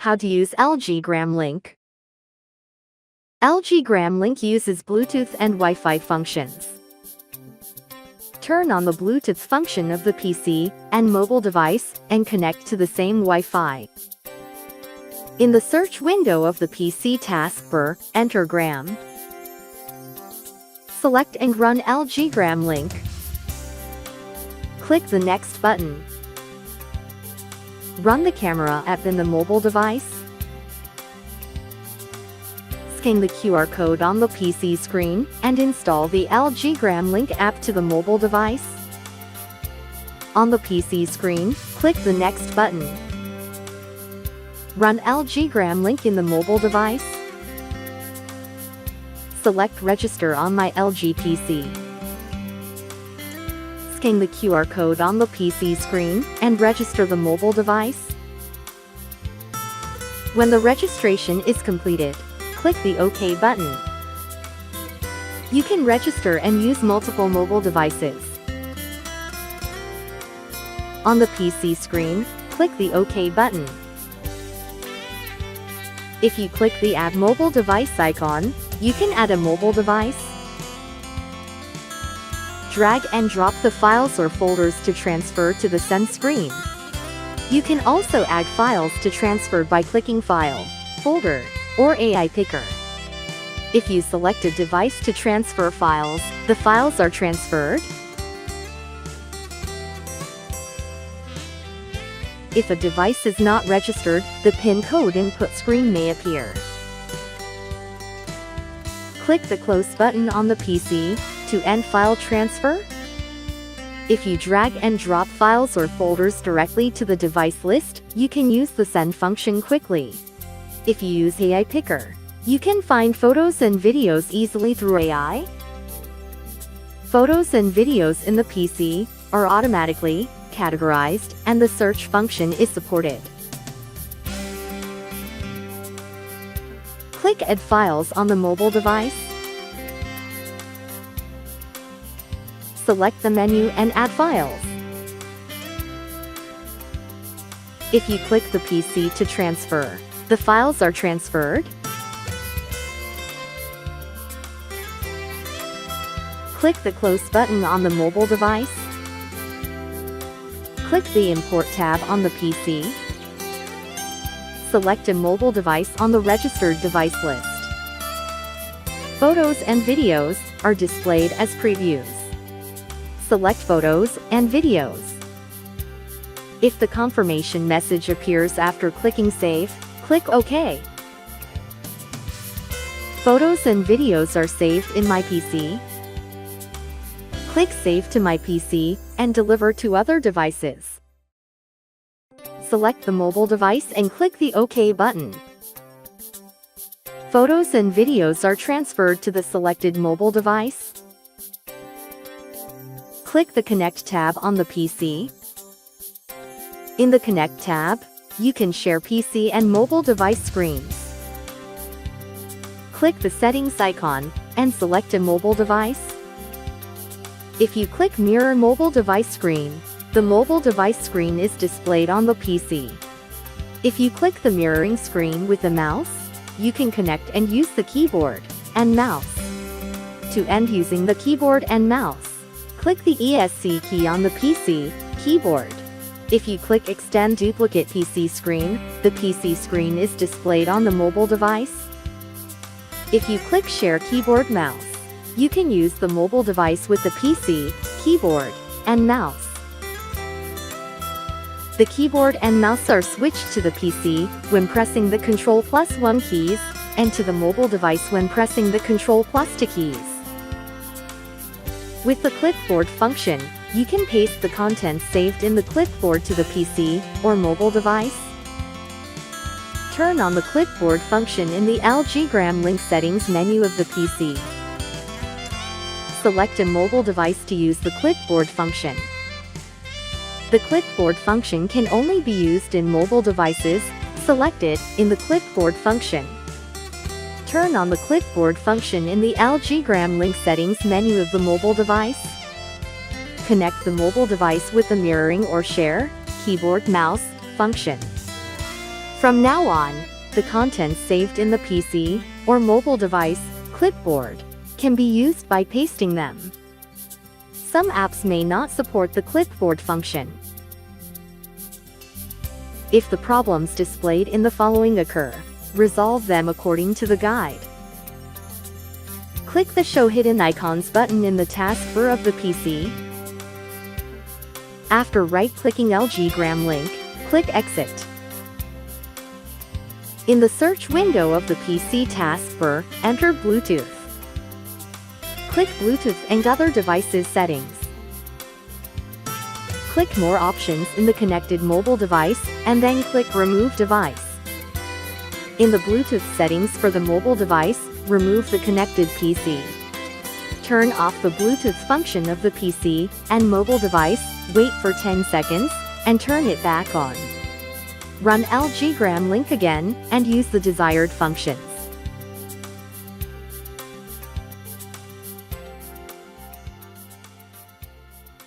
How to use LG Gram Link. LG Gram Link uses Bluetooth and Wi-Fi functions. Turn on the Bluetooth function of the PC and mobile device and connect to the same Wi-Fi. In the search window of the PC taskbar, enter Gram. Select and run LG Gram Link. Click the Next button. Run the camera app in the mobile device. Scan the QR code on the PC screen and install the LG Gram Link app to the mobile device. On the PC screen, click the Next button. Run LG Gram Link in the mobile device. Select Register on my LG PC. Scan the QR code on the PC screen and register the mobile device. When the registration is completed, click the OK button. You can register and use multiple mobile devices. On the PC screen, click the OK button. If you click the Add Mobile Device icon, you can add a mobile device. Drag and drop the files or folders to transfer to the Send screen. You can also add files to transfer by clicking File, Folder, or AI Picker. If you select a device to transfer files, the files are transferred. If a device is not registered, the PIN code input screen may appear. Click the Close button on the PC to end file transfer. If you drag and drop files or folders directly to the device list, you can use the Send function quickly. If you use AI Picker, you can find photos and videos easily through AI. Photos and videos in the PC are automatically categorized, and the search function is supported. Click Add Files on the mobile device. Select the menu and add files. If you click the PC to transfer, the files are transferred. Click the Close button on the mobile device. Click the Import tab on the PC. Select a mobile device on the registered device list. Photos and videos are displayed as previews. Select Photos and Videos. If the confirmation message appears after clicking Save, click OK. Photos and videos are saved in My PC. Click Save to My PC and deliver to other devices. Select the mobile device and click the OK button. Photos and videos are transferred to the selected mobile device. Click the Connect tab on the PC. In the Connect tab, you can share PC and mobile device screens. Click the Settings icon and select a mobile device. If you click Mirror Mobile Device Screen, the mobile device screen is displayed on the PC. If you click the mirroring screen with the mouse, you can connect and use the keyboard and mouse. To end using the keyboard and mouse, click the ESC key on the PC keyboard. If you click Extend Duplicate PC Screen, the PC screen is displayed on the mobile device. If you click Share Keyboard Mouse, you can use the mobile device with the PC, keyboard, and mouse. The keyboard and mouse are switched to the PC when pressing the Ctrl+1 keys, and to the mobile device when pressing the Ctrl+2 keys. With the clipboard function, you can paste the content saved in the clipboard to the PC or mobile device. Turn on the clipboard function in the LG Gram Link settings menu of the PC. Select a mobile device to use the clipboard function. The clipboard function can only be used in mobile devices selected in the clipboard function. Turn on the clipboard function in the LG Gram Link settings menu of the mobile device. Connect the mobile device with the mirroring or share, keyboard mouse function. From now on, the contents saved in the PC or mobile device clipboard can be used by pasting them. Some apps may not support the clipboard function. If the problems displayed in the following occur, resolve them according to the guide. Click the Show Hidden Icons button in the taskbar of the PC. After right-clicking LG-gram link, click Exit. In the search window of the PC taskbar, enter Bluetooth. Click Bluetooth and other devices settings. Click More options in the connected mobile device, and then click Remove device. In the Bluetooth settings for the mobile device, remove the connected PC. Turn off the Bluetooth function of the PC and mobile device, wait for 10 seconds, and turn it back on. Run LG-gram link again, and use the desired functions.